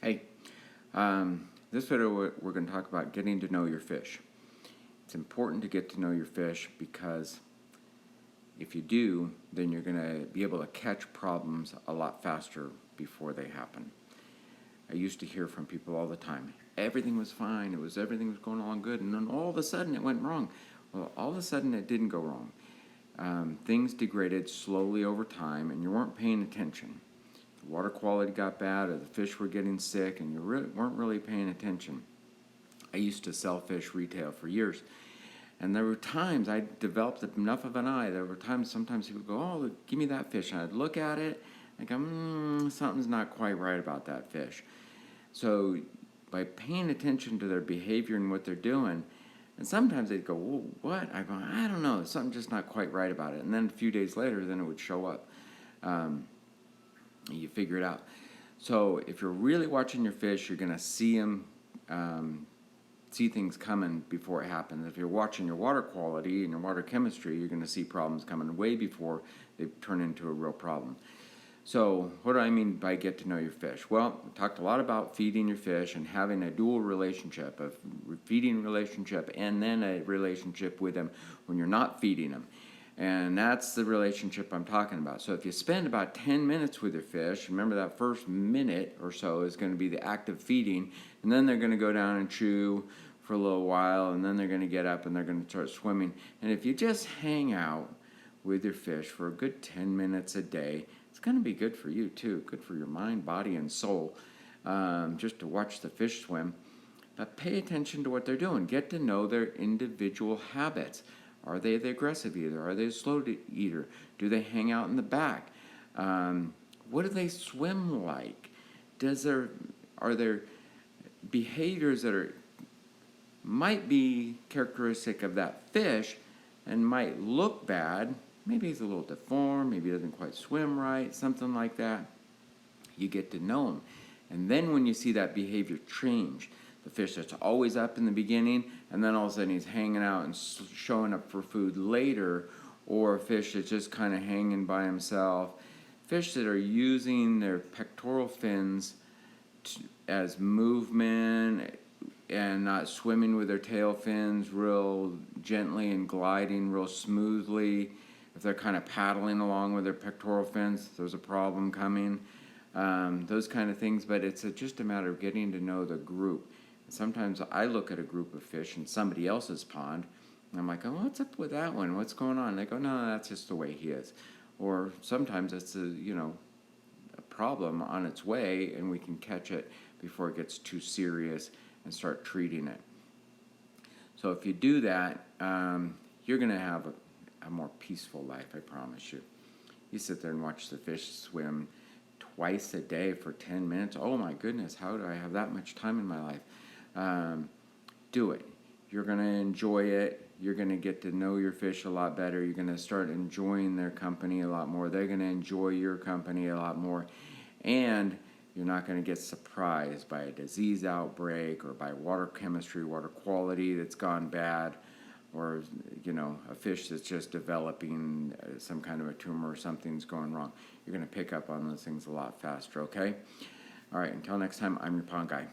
Hey, this video we're going to talk about getting to know your fish. It's important to get to know your fish because if you do, then you're going to be able to catch problems a lot faster before they happen. I used to hear from people all the time, everything was fine, everything was going along good, and then all of a sudden it went wrong. Well, all of a sudden it didn't go wrong. Things degraded slowly over time, and you weren't paying attention. The water quality got bad, or the fish were getting sick, and you weren't really paying attention. I used to sell fish retail for years, and there were times I developed enough of an eye. There were times, sometimes people go, "Oh, give me that fish," and I'd look at it, and go, something's not quite right about that fish. So by paying attention to their behavior and what they're doing, and sometimes they'd go, "Well, what?" I go, "I don't know, something's just not quite right about it." And then a few days later, then it would show up. You figure it out. So if you're really watching your fish, you're going to see them, see things coming before it happens. If you're watching your water quality and your water chemistry, you're going to see problems coming way before they turn into a real problem. So what do I mean by get to know your fish? Well, we talked a lot about feeding your fish and having a dual relationship, a feeding relationship and then a relationship with them when you're not feeding them. And that's the relationship I'm talking about. So if you spend about 10 minutes with your fish, remember that first minute or so is going to be the active feeding, and then they're going to go down and chew for a little while, and then they're going to get up and they're going to start swimming. And if you just hang out with your fish for a good 10 minutes a day, it's going to be good for you too, good for your mind, body, and soul, just to watch the fish swim. But pay attention to what they're doing. Get to know their individual habits. Are they the aggressive eater? Are they a slow eater? Do they hang out in the back? What do they swim like? Are there behaviors that might be characteristic of that fish and might look bad? Maybe he's a little deformed, maybe he doesn't quite swim right, something like that. You get to know him. And then when you see that behavior change, the fish that's always up in the beginning, and then all of a sudden he's hanging out and showing up for food later, or a fish that's just kind of hanging by himself. Fish that are using their pectoral fins as movement and not swimming with their tail fins real gently and gliding real smoothly. If they're kind of paddling along with their pectoral fins, there's a problem coming. Those kind of things, but it's just a matter of getting to know the group. Sometimes I look at a group of fish in somebody else's pond, and I'm like, "Oh, what's up with that one? What's going on?" And they go, "No, that's just the way he is." Or sometimes it's a problem on its way, and we can catch it before it gets too serious and start treating it. So if you do that, you're going to have a more peaceful life, I promise you. You sit there and watch the fish swim twice a day for 10 minutes. Oh my goodness, how do I have that much time in my life? Do it. You're going to enjoy it. You're going to get to know your fish a lot better. You're going to start enjoying their company a lot more. They're going to enjoy your company a lot more. And you're not going to get surprised by a disease outbreak or by water chemistry, water quality that's gone bad, or a fish that's just developing some kind of a tumor or something's going wrong. You're going to pick up on those things a lot faster, okay? All right, until next time, I'm your pond guy.